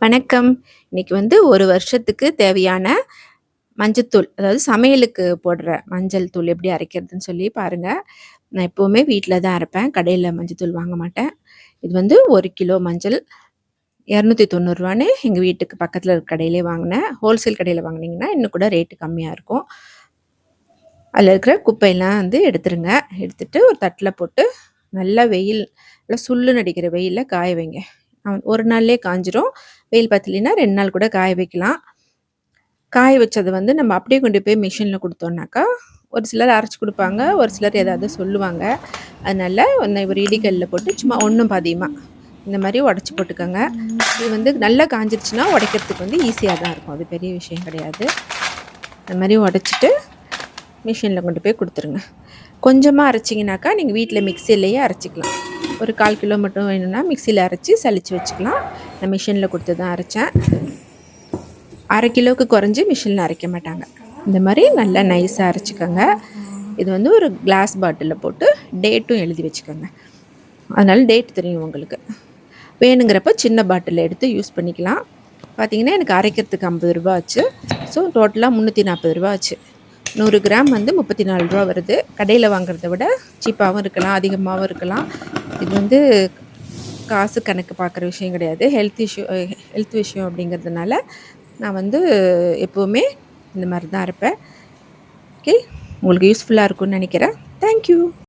வணக்கம். இன்னைக்கு ஒரு வருஷத்துக்கு தேவையான மஞ்சத்தூள், அதாவது சமையலுக்கு போடுற மஞ்சள் தூள் எப்படி அரைக்கிறதுன்னு சொல்லி பாருங்க. நான் எப்பவுமே வீட்ல தான் அரைப்பேன். கடையில மஞ்சத்தூள் வாங்க மாட்டேன். இது 1 கிலோ மஞ்சள் ரூ. 290ன்னு எங்க வீட்டுக்கு பக்கத்துல இருக்க கடையிலே வாங்குனேன். ஹோல்சேல் கடையில வாங்குனீங்கன்னா, இன்னும் கூட ரேட் கம்மியா இருக்கும். அதில இருக்கிற குப்பையெல்லாம் எடுத்துருங்க. எடுத்துட்டு ஒரு தட்டுல போட்டு நல்லா நல்லா சுள்ளுன்னு அடிக்கிற வெயில்ல காய வைங்க. ஒரு நாள்லயே காஞ்சிரும். வெயில் பத்தலைன்னா 2 நாள் கூட காய வைக்கலாம். காய வச்சது நம்ம அப்படியே கொண்டு போய் மிஷின்ல குடுத்தோம்னாக்கா, ஒரு சிலர் அரைச்சு குடுப்பாங்க. ஒரு சிலர் ஏதாவது சொல்லுவாங்க. அதனால ஒரு இடிகல்ல போட்டு சும்மா ஒண்ணும் பாதியுமா இந்த மாரி உடைச்சு போட்டுக்கோங்க. இது நல்லா காஞ்சிருச்சுன்னா உடைக்கிறதுக்கு ஈஸியா தான் இருக்கும். அது பெரிய விஷயம் கிடையாது. அந்த மாரி உடைச்சிட்டு மிஷின்ல கொண்டு போய் குடுத்துருங்க. கொஞ்சமா அரைச்சிங்கனாக்கா, நீங்க வீட்ல மிக்ஸிலயே அரைச்சுக்கலாம். ஒரு 1/4 கிலோ மட்டும் வேணும்னா மிக்ஸில அரைச்சு சலிச்சு வச்சுக்கலாம். நான் மிஷின்ல குடுத்து தான் அரைச்சேன். 1/2 கிலோவுக்கு குறைஞ்சு மிஷின்ல அரைக்க மாட்டாங்க. இந்த மாரி நல்லா நைஸா அரைச்சுக்கோங்க. இது ஒரு கிளாஸ் பாட்டில்ல போட்டு டேட்டும் எழுதி வச்சுக்கோங்க. அதனால டேட் தெரியும் உங்களுக்கு. வேணுங்கிறப்ப சின்ன பாட்டில்ல எடுத்து யூஸ் பண்ணிக்கலாம். பார்த்தீங்கன்னா, எனக்கு அரைக்கிறதுக்கு ரூ. 50 ஆச்சு. ஸோ டோட்டலா ரூ. 340 ஆச்சு. 100 கிராம் ரூ. 34 வருது. கடையில வாங்குறத விட சீப்பாவும் இருக்கலாம், அதிகமாவும் இருக்கலாம். இது காசு கணக்கு பார்க்குற விஷயம் கிடையாது. ஹெல்த் விஷயம் அப்படிங்கிறதுனால, நான் எப்பவுமே இந்த மாரி தான் அரைப்பேன். ஓகே. உங்களுக்கு யூஸ்ஃபுல்லா இருக்கும்னு நெனைக்கிறேன். Thank you.